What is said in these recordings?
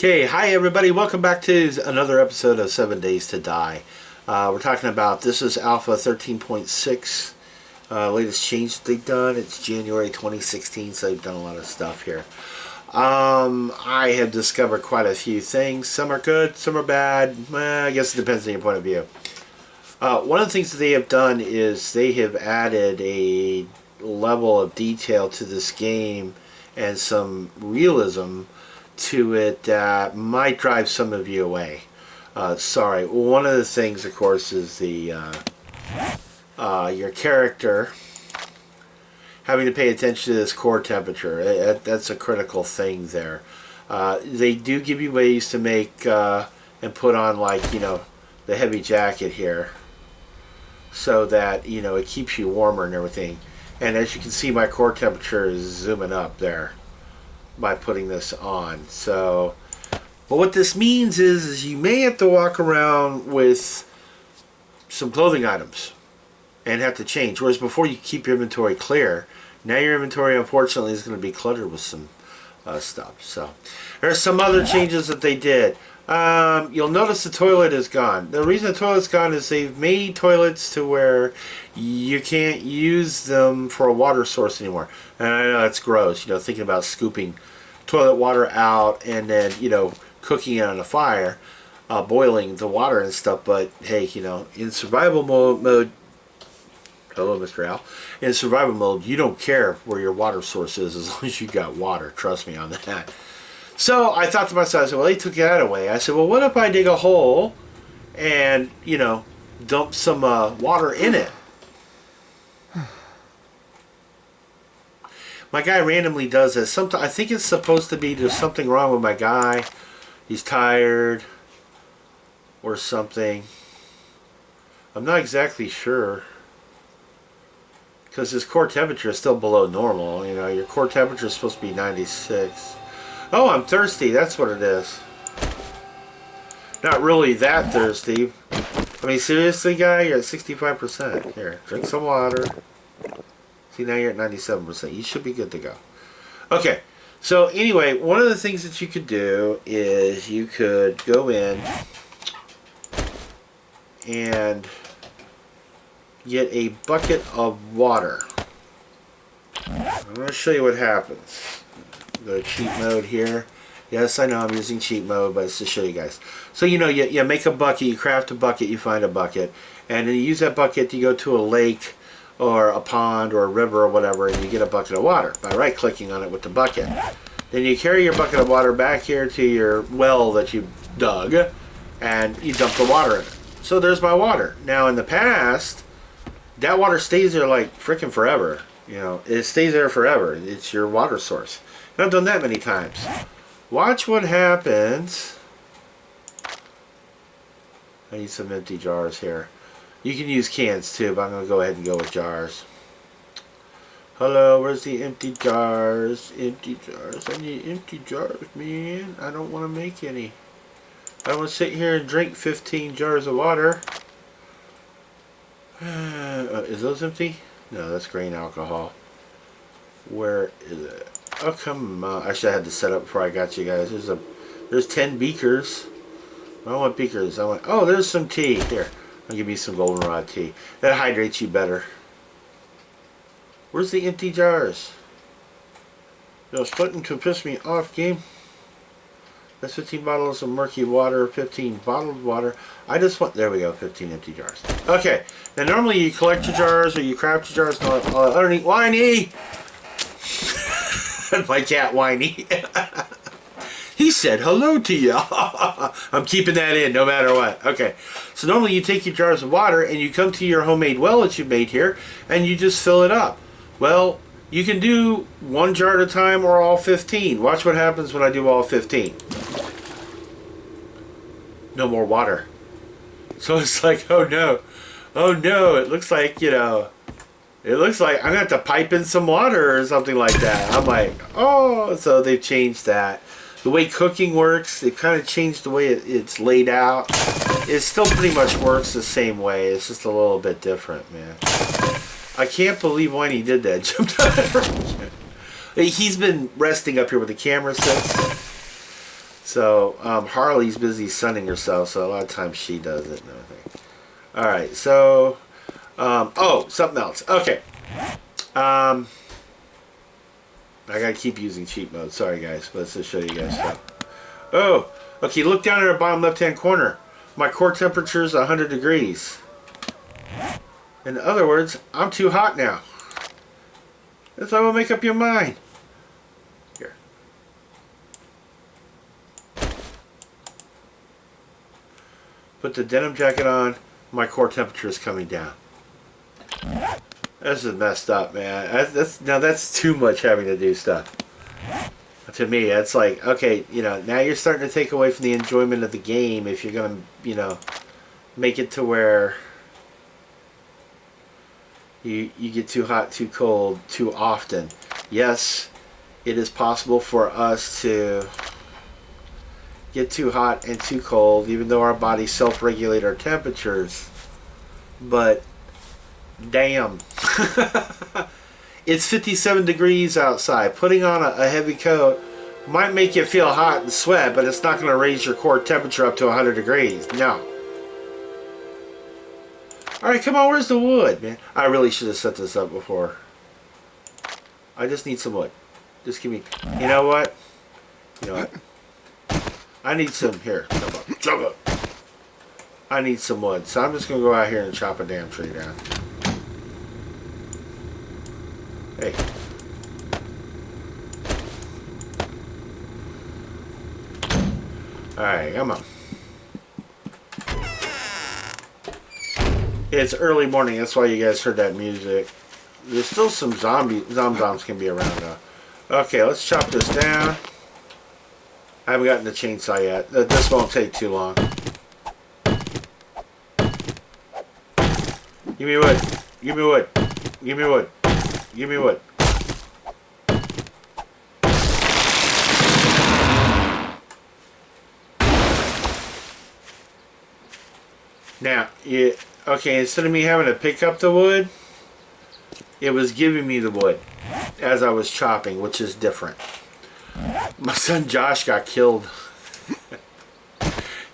Okay, hi everybody. Welcome back to another episode of 7 Days to Die. We're talking about, this is Alpha 13.6, latest change that they've done. It's January 2016, so they've done a lot of stuff here. I have discovered quite a few things. Some are good, some are bad. I guess it depends on your point of view. One of the things that they have done is they have added a level of detail to this game and some realism to it that might drive some of you away. Sorry. One of the things, of course, is the your character having to pay attention to this core temperature. That's a critical thing there. They do give you ways to make and put on, like, you know, the heavy jacket here, so that, you know, it keeps you warmer and everything. And as you can see, my core temperature is zooming up there by putting this on. So, but what this means is you may have to walk around with some clothing items and have to change. Whereas before, you keep your inventory clear. Now your inventory, unfortunately, is going to be cluttered with some stuff. So there's some other changes that they did. You'll notice the toilet is gone. The reason the toilet's gone is they've made toilets to where you can't use them for a water source anymore. And I know that's gross, you know, thinking about scooping toilet water out and then, you know, cooking it on a fire, boiling the water and stuff. But hey, you know, in survival mode, hello, Mr. Al. In survival mode, you don't care where your water source is as long as you got water. Trust me on that. So I thought to myself, I said, well, they took that away. I said, well, what if I dig a hole and, you know, dump some water in it? My guy randomly does this. Sometimes I think it's supposed to be there's something wrong with my guy. He's tired or something. I'm not exactly sure, because his core temperature is still below normal. You know, your core temperature is supposed to be 96. Oh, I'm thirsty. That's what it is. Not really that thirsty. I mean, seriously, guy, you're at 65%. Here, drink some water. See, now you're at 97%. You should be good to go. Okay. So, anyway, one of the things that you could do is you could go in and get a bucket of water. I'm going to show you what happens. Go to cheat mode here. Yes, I know I'm using cheat mode, but it's to show you guys. So, you know, you make a bucket, you craft a bucket, you find a bucket, and then you use that bucket to go to a lake or a pond or a river or whatever, and you get a bucket of water by right-clicking on it with the bucket. Then you carry your bucket of water back here to your well that you dug, and you dump the water in it. So there's my water. Now, in the past, that water stays there like freaking forever. You know, it stays there forever. It's your water source. And I've done that many times. Watch what happens. I need some empty jars here. You can use cans too, but I'm going to go ahead and go with jars. Hello, where's the empty jars? Empty jars. I need empty jars, man. I don't want to make any. I want to sit here and drink 15 jars of water. Is those empty? No, that's grain alcohol. Where is it? Oh, come on. Actually, I had to set up before I got you guys. There's 10 beakers. I don't want beakers. I want... Oh, there's some tea. Here, I'll give you some goldenrod tea. That hydrates you better. Where's the empty jars? You're starting to piss me off, game. That's 15 bottles of murky water, 15 bottled water. I just want... There we go, 15 empty jars. Okay. Now, normally you collect your jars or you craft your jars and all underneath... Whiny! My cat, Whiny. He said hello to you. I'm keeping that in no matter what. Okay. So normally you take your jars of water and you come to your homemade well that you made here and you just fill it up. Well, you can do one jar at a time or all 15. Watch what happens when I do all 15. No more water. So it's like, oh no. Oh no, it looks like, you know, it looks like I'm going to have to pipe in some water or something like that. I'm like, oh, so they've changed that. The way cooking works, they've kind of changed the way it's laid out. It still pretty much works the same way. It's just a little bit different, man. I can't believe when he did that. Jumped out of He's been resting up here with the camera since. So Harley's busy sunning herself, so a lot of times she does it and everything. All right, so oh, something else. Okay, I gotta keep using cheat mode. Sorry guys, but let's just show you guys stuff. Oh, okay. Look down in the bottom left-hand corner. My core temperature is 100 degrees. In other words, I'm too hot now. That's why we'll make up your mind. Here. Put the denim jacket on. My core temperature is coming down. This is messed up, man. That's too much having to do stuff. To me, it's like, okay, you know, now you're starting to take away from the enjoyment of the game if you're going to, you know, make it to where you get too hot, too cold, too often. Yes, it is possible for us to get too hot and too cold, even though our bodies self-regulate our temperatures. But, damn. It's 57 degrees outside. Putting on a heavy coat might make you feel hot and sweat, but it's not going to raise your core temperature up to 100 degrees. No. Alright, come on, where's the wood, man? I really should have set this up before. I just need some wood. Just give me... You know what? You know what? I need some... Here, jump up. Jump up! I need some wood. So I'm just going to go out here and chop a damn tree down. Hey. Alright, come on. It's early morning, that's why you guys heard that music. There's still some zombies can be around though. Okay, let's chop this down. I haven't gotten the chainsaw yet. This won't take too long. Give me wood. Give me wood. Give me wood. Give me wood. Now, okay, instead of me having to pick up the wood, it was giving me the wood as I was chopping, which is different. My son Josh got killed.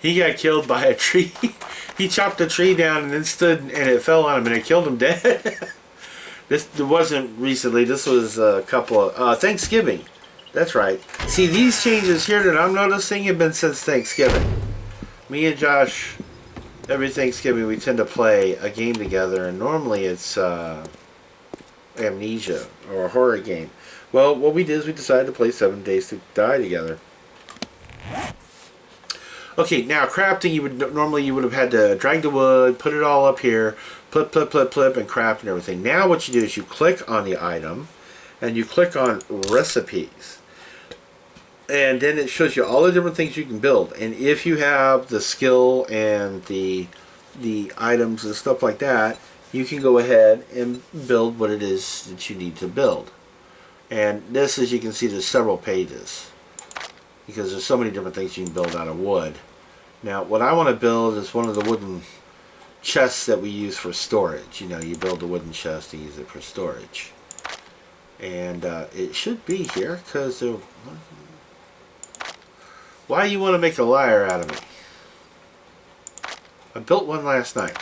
He got killed by a tree. He chopped a tree down and then stood and it fell on him and it killed him dead. This wasn't recently. This was a couple of Thanksgiving. That's right. See, these changes here that I'm noticing have been since Thanksgiving. Me and Josh, every Thanksgiving we tend to play a game together, and normally it's Amnesia or a horror game. Well, what we did is we decided to play 7 Days to Die together. Okay, now crafting, you would have had to drag the wood, put it all up here, flip, and craft and everything. Now what you do is you click on the item, and you click on recipes, and then it shows you all the different things you can build. And if you have the skill and the items and stuff like that, you can go ahead and build what it is that you need to build. And this, as you can see, there's several pages because there's so many different things you can build out of wood. Now, what I want to build is one of the wooden chests that we use for storage. You know, you build a wooden chest to use it for storage. And it should be here, because... Why do you want to make a liar out of me? I built one last night.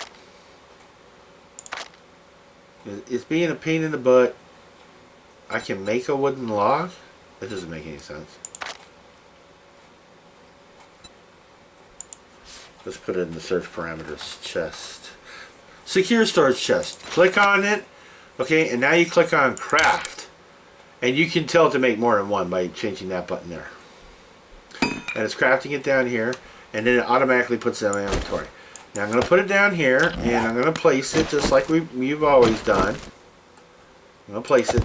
It's being a pain in the butt. I can make a wooden log? That doesn't make any sense. Let's put it in the search parameters. Chest. Secure storage chest. Click on it. Okay, and now you click on craft. And you can tell to make more than one by changing that button there. And it's crafting it down here. And then it automatically puts it in my inventory. Now I'm going to put it down here. And I'm going to place it just like we've always done. I'm going to place it.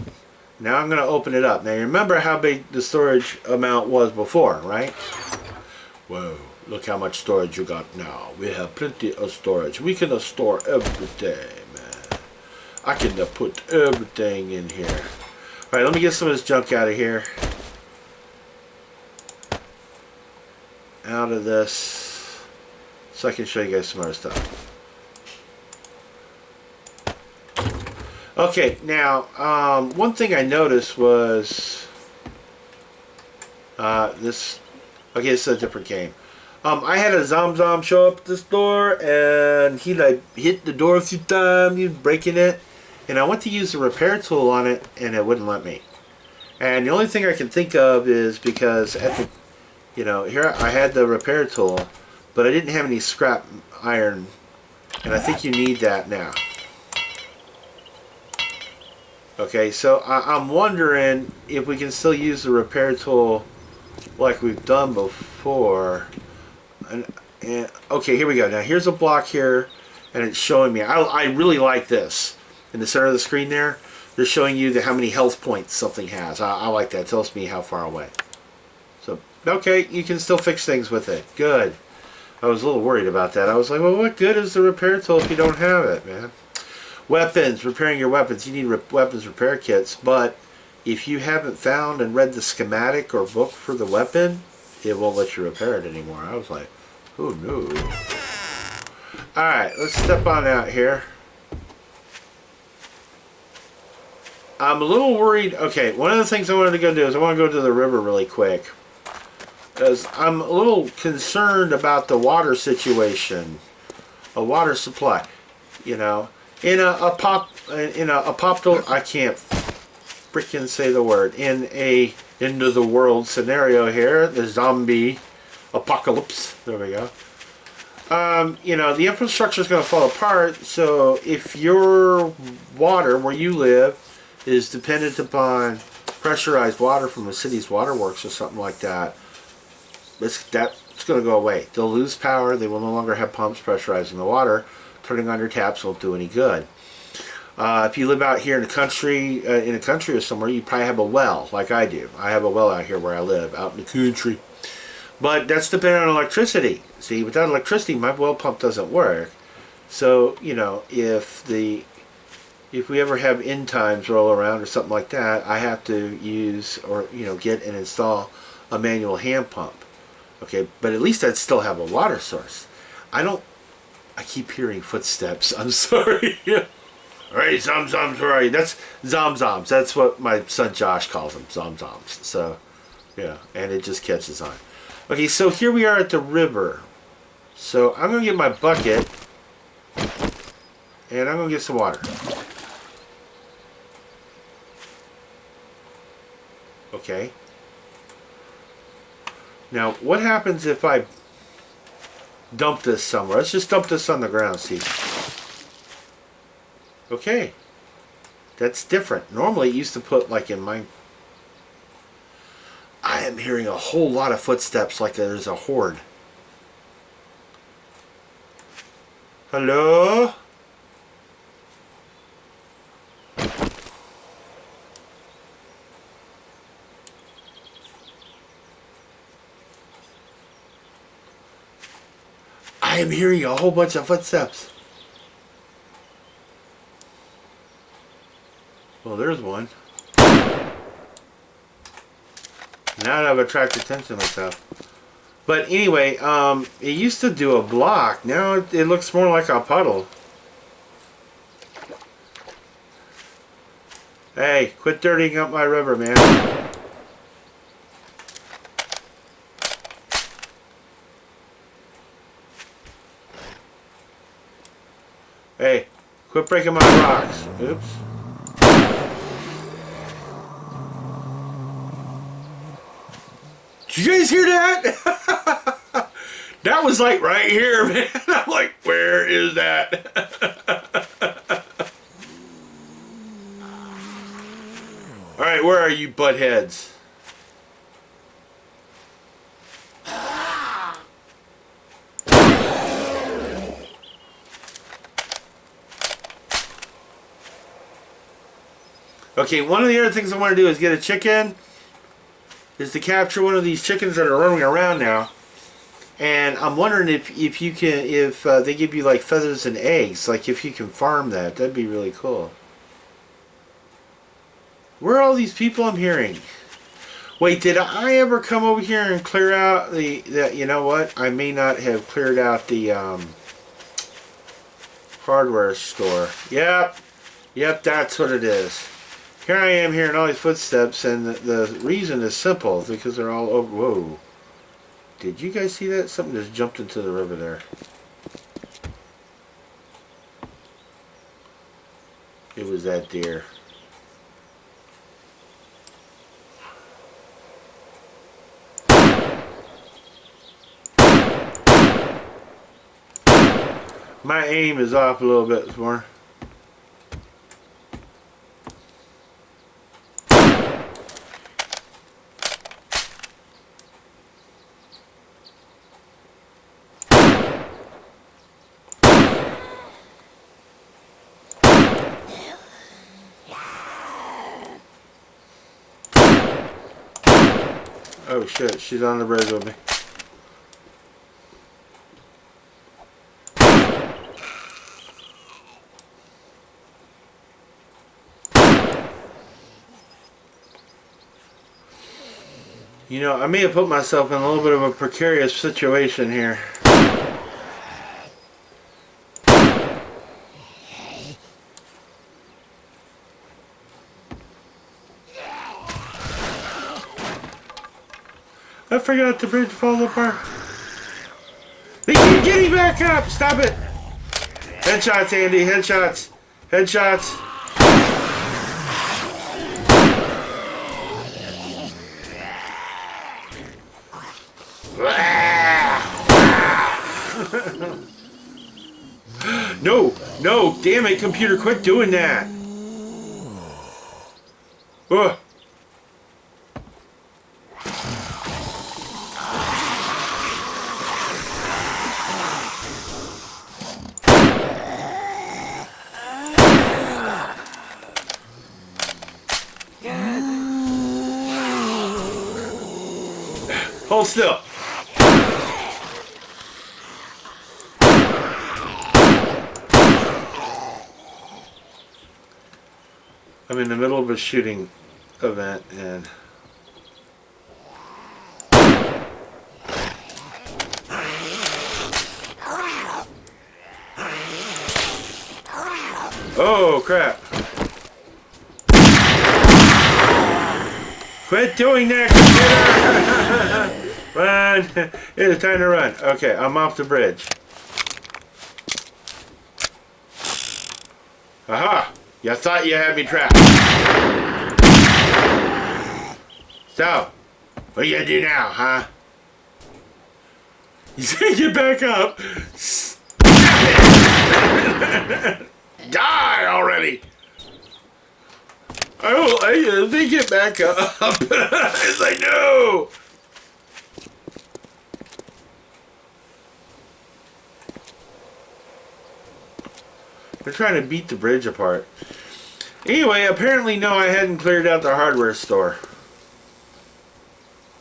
Now I'm going to open it up. Now you remember how big the storage amount was before, right? Whoa. Look how much storage you got now. We have plenty of storage. We can store everything, man. I can put everything in here. Alright, let me get some of this junk out of here. Out of this. So I can show you guys some other stuff. Okay, now, one thing I noticed was this Okay, it's a different game. I had a Zom show up at this door, and he like hit the door a few times, he was breaking it, and I went to use the repair tool on it, and it wouldn't let me. And the only thing I can think of is because at the, here I had the repair tool, but I didn't have any scrap iron, and I think you need that now. Okay, so I'm wondering if we can still use the repair tool like we've done before. And okay, here we go. Now here's a block here, and it's showing me. I really like this. In the center of the screen there, they're showing you how many health points something has. I like that. It tells me how far away. So, okay, you can still fix things with it. Good. I was a little worried about that. I was like, well, what good is the repair tool if you don't have it, man? Weapons, repairing your weapons. You need weapons repair kits, but if you haven't found and read the schematic or book for the weapon, it won't let you repair it anymore. I was like, oh no. Alright, let's step on out here. I'm a little worried. Okay, one of the things I wanted to go do is I want to go to the river really quick. Because I'm a little concerned about the water situation. A water supply. You know. In a apopto, I can't freaking say the word. In a end of the world scenario here, the zombie apocalypse. There we go. The infrastructure is going to fall apart. So if your water where you live is dependent upon pressurized water from the city's waterworks or something like that, it's going to go away. They'll lose power. They will no longer have pumps pressurizing the water. Turning on your taps won't do any good. If you live out here in the country, or somewhere, you probably have a well, like I do. I have a well out here where I live, out in the country. But that's dependent on electricity. See, without electricity, my well pump doesn't work. So, if we ever have end times roll around or something like that, I have to use or get and install a manual hand pump. Okay, but at least I'd still have a water source. I keep hearing footsteps. I'm sorry. Alright, Zomzoms, where are you? That's Zomzoms. That's what my son Josh calls them, Zomzoms. So, yeah, and it just catches on. Okay, so here we are at the river. So I'm going to get my bucket, and I'm going to get some water. Okay. Now, what happens if I dump this somewhere? Let's just dump this on the ground, see. Okay. That's different. Normally it used to put like in my... I am hearing a whole lot of footsteps like there's a horde. Hello? I am hearing a whole bunch of footsteps. Well, there's one. Now that I've attracted attention to myself. But anyway, it used to do a block. Now it looks more like a puddle. Hey, quit dirtying up my river, man. Hey, quit breaking my rocks. Oops. Did you guys hear that? That was like right here, man. I'm like, where is that? Alright, where are you buttheads? Okay, one of the other things I want to do is get a chicken. Is to capture one of these chickens that are running around now. And I'm wondering if they give you like feathers and eggs, like if you can farm that, that'd be really cool. Where are all these people I'm hearing? Wait, did I ever come over here and clear out you know what? I may not have cleared out the hardware store. Yep, that's what it is. Here I am hearing all these footsteps, and the reason is simple, because they're all over. Whoa. Did you guys see that? Something just jumped into the river there. It was that deer. My aim is off a little bit more. Oh shit, she's on the bridge with me. You know, I may have put myself in a little bit of a precarious situation here. I forgot the bridge falls apart. They keep getting back up! Stop it! Headshots, Andy. Headshots. Headshots. No! No! Damn it, computer, quit doing that! Ugh. Hold still. I'm in the middle of a shooting event and oh crap. Quit doing that, computer! Run! It's time to run. Okay, I'm off the bridge. Aha! You thought you had me trapped. So, what are you gonna do now, huh? He's gonna get back up. Die already! I they get back up. It's like, no! They're trying to beat the bridge apart. Anyway, apparently no, I hadn't cleared out the hardware store.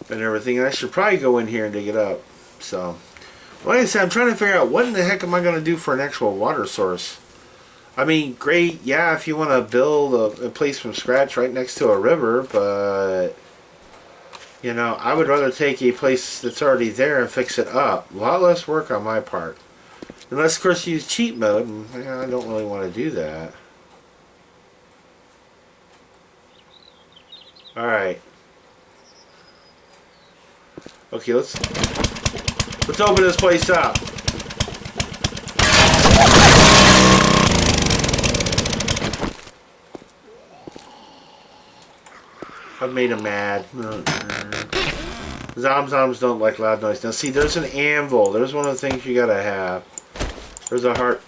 And everything. And I should probably go in here and dig it up. So, like I said, I'm trying to figure out what in the heck am I going to do for an actual water source. I mean, great, yeah, if you want to build a place from scratch right next to a river, but, you know, I would rather take a place that's already there and fix it up. A lot less work on my part. Unless, of course, you use cheat mode, and I don't really want to do that. Alright. Okay, let's open this place up. I've made him mad. Zomzoms don't like loud noise. Now see, there's an anvil. There's one of the things you gotta have. There's a heart.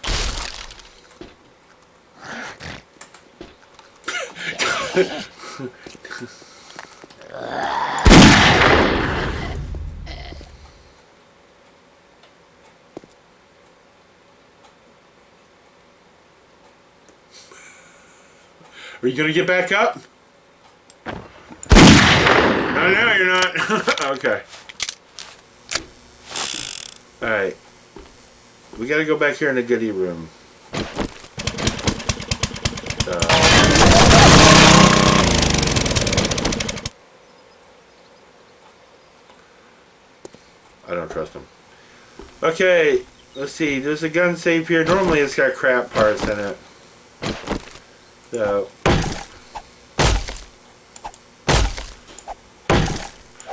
Are you gonna get back up? No, you're not. Okay. Alright. We gotta go back here in the goodie room. I don't trust him. Okay, let's see. There's a gun safe here. Normally it's got crap parts in it. So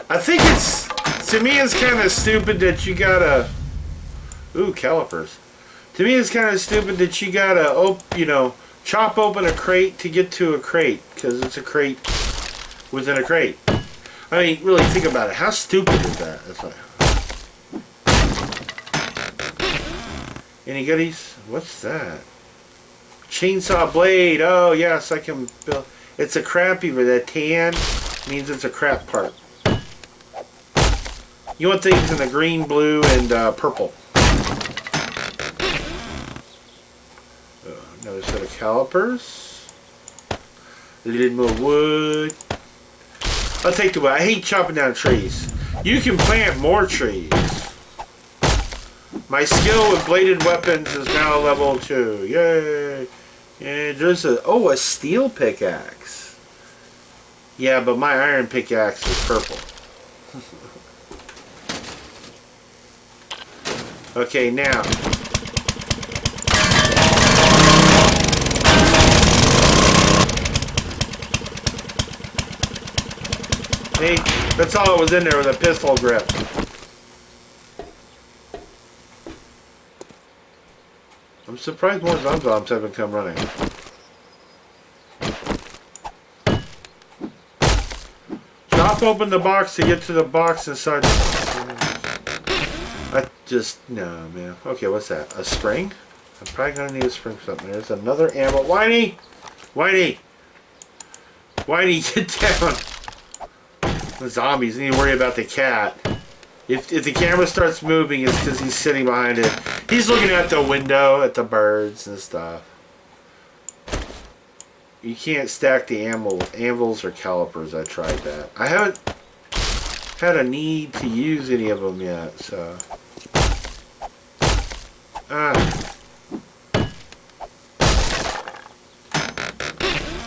I think it's to me it's kind of stupid that you gotta... Ooh, calipers. To me it's kind of stupid that you gotta, you know, chop open a crate to get to a crate. Because it's a crate within a crate. I mean, really think about it. How stupid is that? That's like... Any goodies? What's that? Chainsaw blade. Oh, yes, I can build... It's a crap beaver. That tan means it's a crap part. You want things in the green, blue, and purple. Another set of calipers. A little more wood. I'll take the wood. I hate chopping down trees. You can plant more trees. My skill with bladed weapons is now level 2. Yay! And there's a steel pickaxe. Yeah, but my iron pickaxe is purple. Okay, now. Hey, that's all that was in there with a pistol grip. I'm surprised more Zomzombs haven't come running. Chop open the box to get to the box inside. I just... No, man. Okay, what's that? A spring? I'm probably going to need a spring for something. There's another ammo. Whitey! Whitey! Whitey, get down! The zombies. You need to worry about the cat. If the camera starts moving, it's because he's sitting behind it. He's looking out the window at the birds and stuff. You can't stack the anvils or calipers. I tried that. I haven't had a need to use any of them yet, so...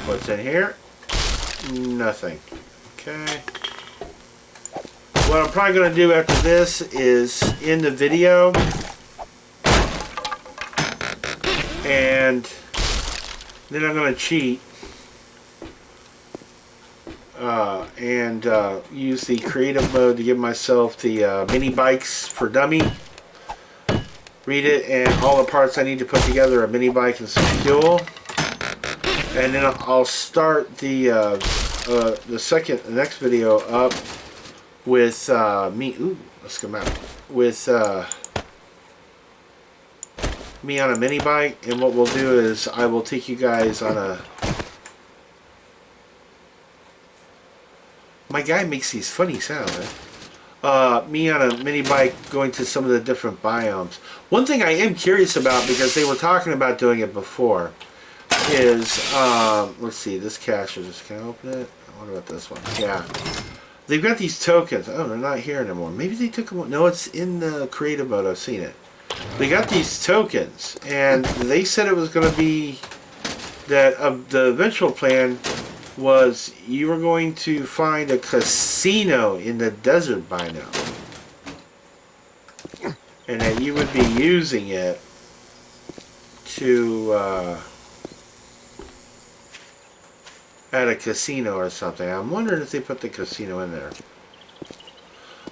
What's in here? Nothing. Okay. What I'm probably going to do after this is end the video and then I'm going to cheat and use the creative mode to give myself the mini bikes for dummy. Read it, and all the parts I need to put together: a mini bike and some fuel. And then I'll start the next video up with me. Ooh, let's come out with me on a mini bike. And what we'll do is I will take you guys on a... My guy makes these funny sounds, right? Me on a mini bike going to some of the different biomes. One thing I am curious about, because they were talking about doing it before, is let's see, this cache is just... Can I open it? What about this one? Yeah, they've got these tokens. Oh, they're not here anymore. Maybe they took them. No, it's in the creative mode. I've seen it. They got these tokens, and they said it was going to be that the eventual plan was you were going to find a casino in the desert biome, and that you would be using it to at a casino or something. I'm wondering if they put the casino in there.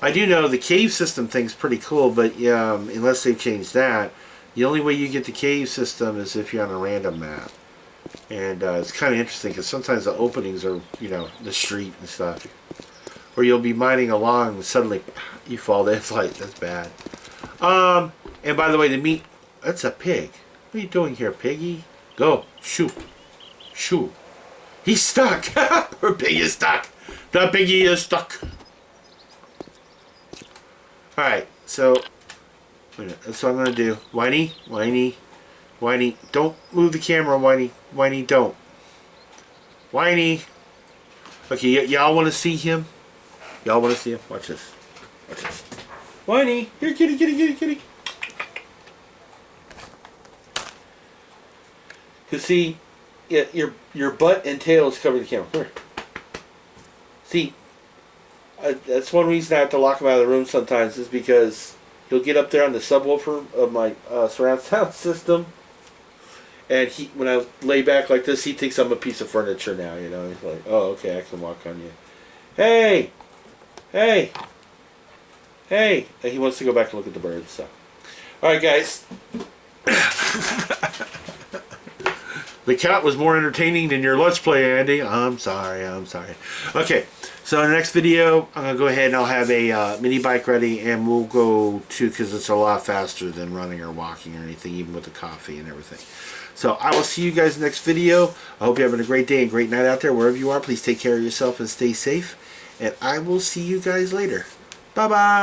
I do know the cave system thing's pretty cool, but unless they've changed that, the only way you get the cave system is if you're on a random map. And it's kind of interesting because sometimes the openings are, you know, the street and stuff. Or you'll be mining along and suddenly you fall down. It's like, that's bad. And by the way, the meat, that's a pig. What are you doing here, piggy? Go. Shoot. Shoot. He's stuck. Poor pig is stuck. The piggy is stuck. Alright, so that's what I'm going to do. Whiny, whiny, whiny. Don't move the camera, whiny. Whiny, don't. Whiny. Okay, y'all want to see him? Y'all want to see him? Watch this. Watch this. Whiny. Here, kitty, kitty, kitty, kitty. Because see, your butt and tail is covering the camera. Come here. See, that's one reason I have to lock him out of the room sometimes, is because he'll get up there on the subwoofer of my surround sound system, and when I lay back like this, he thinks I'm a piece of furniture now, you know. He's like, oh, okay, I can walk on you. Hey! Hey! Hey, he wants to go back and look at the birds. So, all right, guys. The cat was more entertaining than your Let's Play, Andy. I'm sorry. Okay, so in the next video, I'm going to go ahead and I'll have a mini bike ready, and we'll go to, because it's a lot faster than running or walking or anything, even with the coffee and everything. So I will see you guys in the next video. I hope you're having a great day and great night out there, wherever you are. Please take care of yourself and stay safe. And I will see you guys later. Bye-bye.